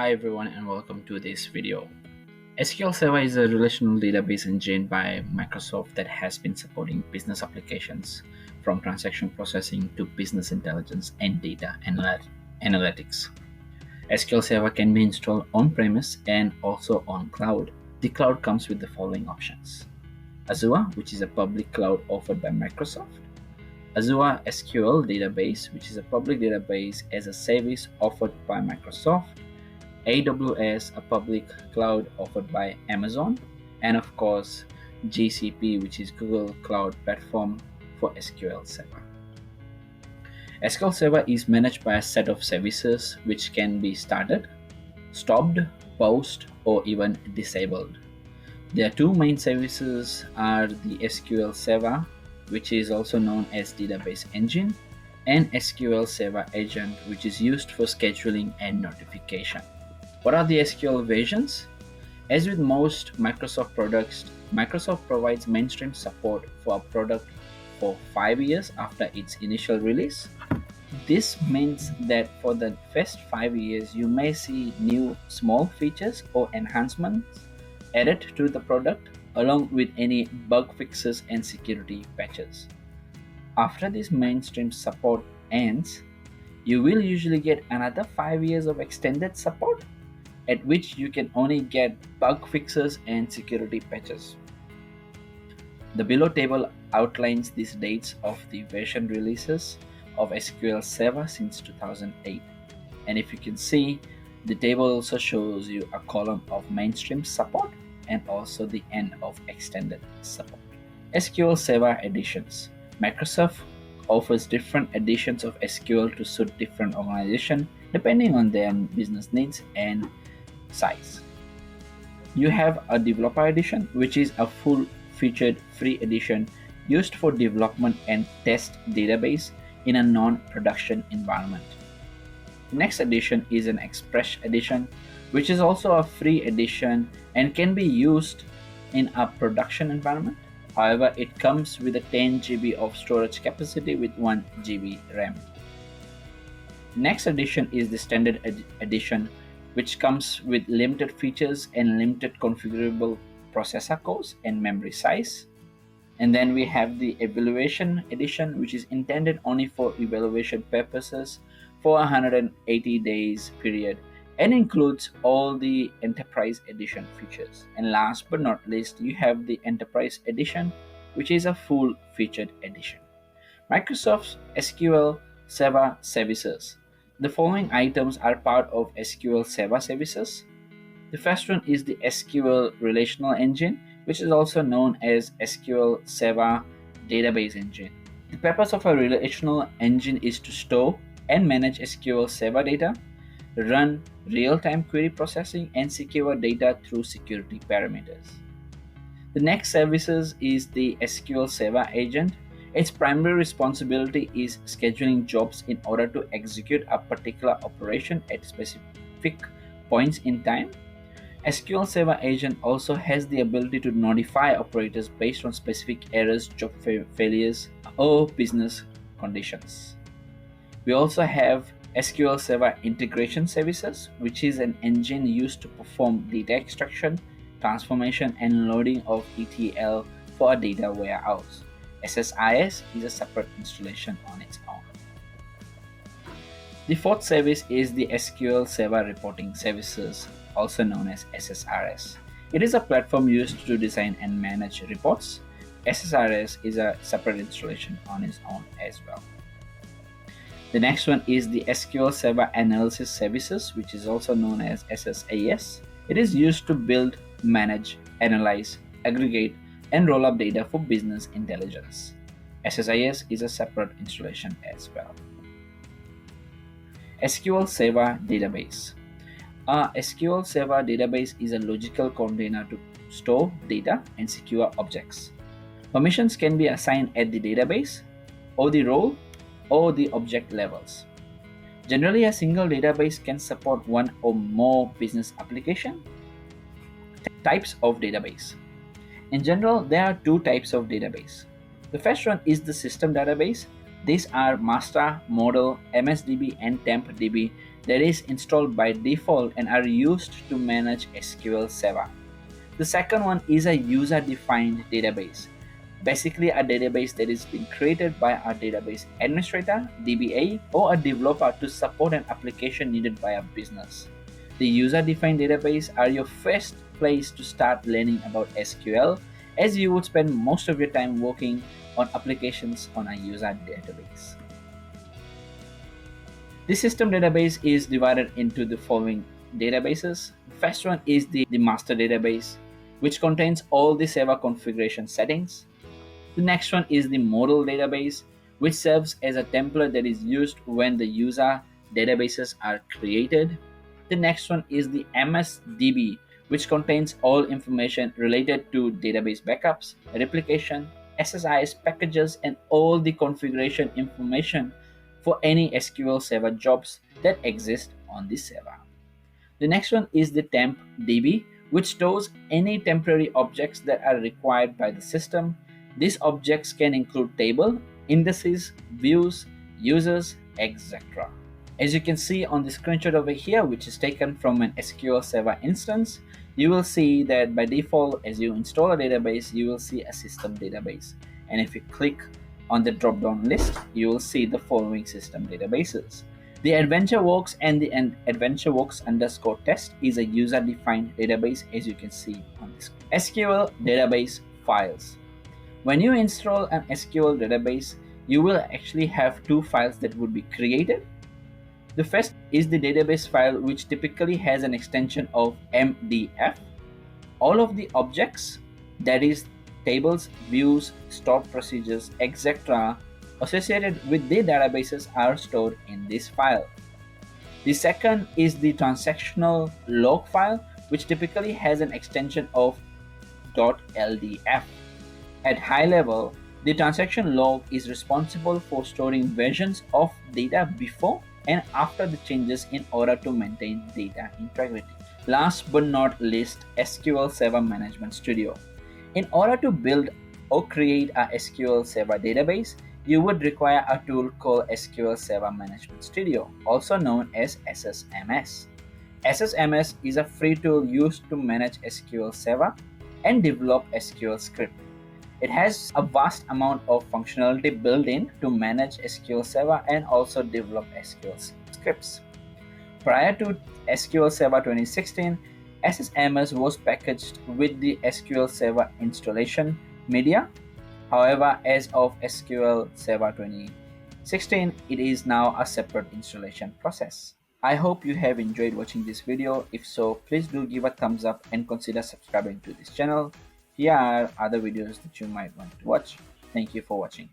Hi everyone and welcome to this video. SQL Server is a relational database engine by Microsoft that has been supporting business applications from transaction processing to business intelligence and data analytics. SQL Server can be installed on-premise and also on cloud. The cloud comes with the following options: Azure, which is a public cloud offered by Microsoft; Azure SQL Database, which is a public database as a service offered by Microsoft; AWS, a public cloud offered by Amazon; and of course, GCP, which is Google Cloud Platform for SQL Server. SQL Server is managed by a set of services which can be started, stopped, paused, or even disabled. Their two main services are the SQL Server, which is also known as Database Engine, and SQL Server Agent, which is used for scheduling and notification. What are the SQL versions? As with most Microsoft products, Microsoft provides mainstream support for a product for 5 years after its initial release. This means that for the first 5 years, you may see new small features or enhancements added to the product, along with any bug fixes and security patches. After this mainstream support ends, you will usually get another 5 years of extended support, at which you can only get bug fixes and security patches. The below table outlines these dates of the version releases of SQL Server since 2008. And if you can see, the table also shows you a column of mainstream support and also the end of extended support. SQL Server Editions. Microsoft offers different editions of SQL to suit different organizations depending on their business needs and size. You have a developer edition, which is a full-featured free edition used for development and test database in a non-production environment. The next edition is an Express edition, which is also a free edition and can be used in a production environment. However, it comes with a 10 GB of storage capacity with 1 GB RAM. Next edition is the Standard edition, which comes with limited features and limited configurable processor cores and memory size. And then we have the Evaluation edition, which is intended only for evaluation purposes for 180 days period and includes all the Enterprise edition features. And last but not least, you have the Enterprise edition, which is a full-featured edition. Microsoft's SQL Server Services. The following items are part of SQL Server Services. The first one is the SQL Relational Engine, which is also known as SQL Server Database Engine. The purpose of a relational engine is to store and manage SQL Server data, run real-time query processing, and secure data through security parameters. The next services is the SQL Server Agent. Its primary responsibility is scheduling jobs in order to execute a particular operation at specific points in time. SQL Server Agent also has the ability to notify operators based on specific errors, job failures, or business conditions. We also have SQL Server Integration Services, which is an engine used to perform data extraction, transformation, and loading of ETL for a data warehouse. SSIS is a separate installation on its own. The fourth service is the SQL Server Reporting Services, also known as SSRS. It is a platform used to design and manage reports. SSRS is a separate installation on its own as well. The next one is the SQL Server Analysis Services, which is also known as SSAS. It is used to build, manage, analyze, aggregate, and roll up data for business intelligence. SSIS is a separate installation as well. SQL Server Database. A SQL Server Database is a logical container to store data and secure objects. Permissions can be assigned at the database, or the role, or the object levels. Generally, a single database can support one or more business application. Types of database. In general, there are two types of database. The first one is the system database. These are master, model, MSDB, and tempDB that is installed by default and are used to manage SQL Server. The second one is a user-defined database. Basically, a database that is being created by a database administrator, DBA, or a developer to support an application needed by a business. The user-defined database are your first place to start learning about SQL, as you would spend most of your time working on applications on a user database. The system database is divided into the following databases. The first one is the master database, which contains all the server configuration settings. The next one is the model database, which serves as a template that is used when the user databases are created. The next one is the MSDB, which contains all information related to database backups, replication, SSIS packages, and all the configuration information for any SQL Server jobs that exist on the server. The next one is the temp DB, which stores any temporary objects that are required by the system. These objects can include table, indices, views, users, etc. As you can see on the screenshot over here, which is taken from an SQL Server instance, you will see that by default, as you install a database, you will see a system database. And if you click on the drop-down list, you will see the following system databases. The AdventureWorks and the AdventureWorks_test is a user-defined database, as you can see on this. SQL database files. When you install an SQL database, you will actually have two files that would be created. The first is the database file, which typically has an extension of MDF. All of the objects, that is tables, views, stored procedures, etc. associated with the databases are stored in this file. The second is the transactional log file, which typically has an extension of .ldf. At high level, the transaction log is responsible for storing versions of data before and after the changes in order to maintain data integrity. Last but not least, SQL Server Management Studio. In order to build or create a SQL Server database, you would require a tool called SQL Server Management Studio, also known as SSMS. SSMS is a free tool used to manage SQL Server and develop SQL script. It has a vast amount of functionality built in to manage SQL Server and also develop SQL scripts. Prior to SQL Server 2016, SSMS was packaged with the SQL Server installation media. However, as of SQL Server 2016, it is now a separate installation process. I hope you have enjoyed watching this video. If so, please do give a thumbs up and consider subscribing to this channel. Here are other videos that you might want to watch. Thank you for watching.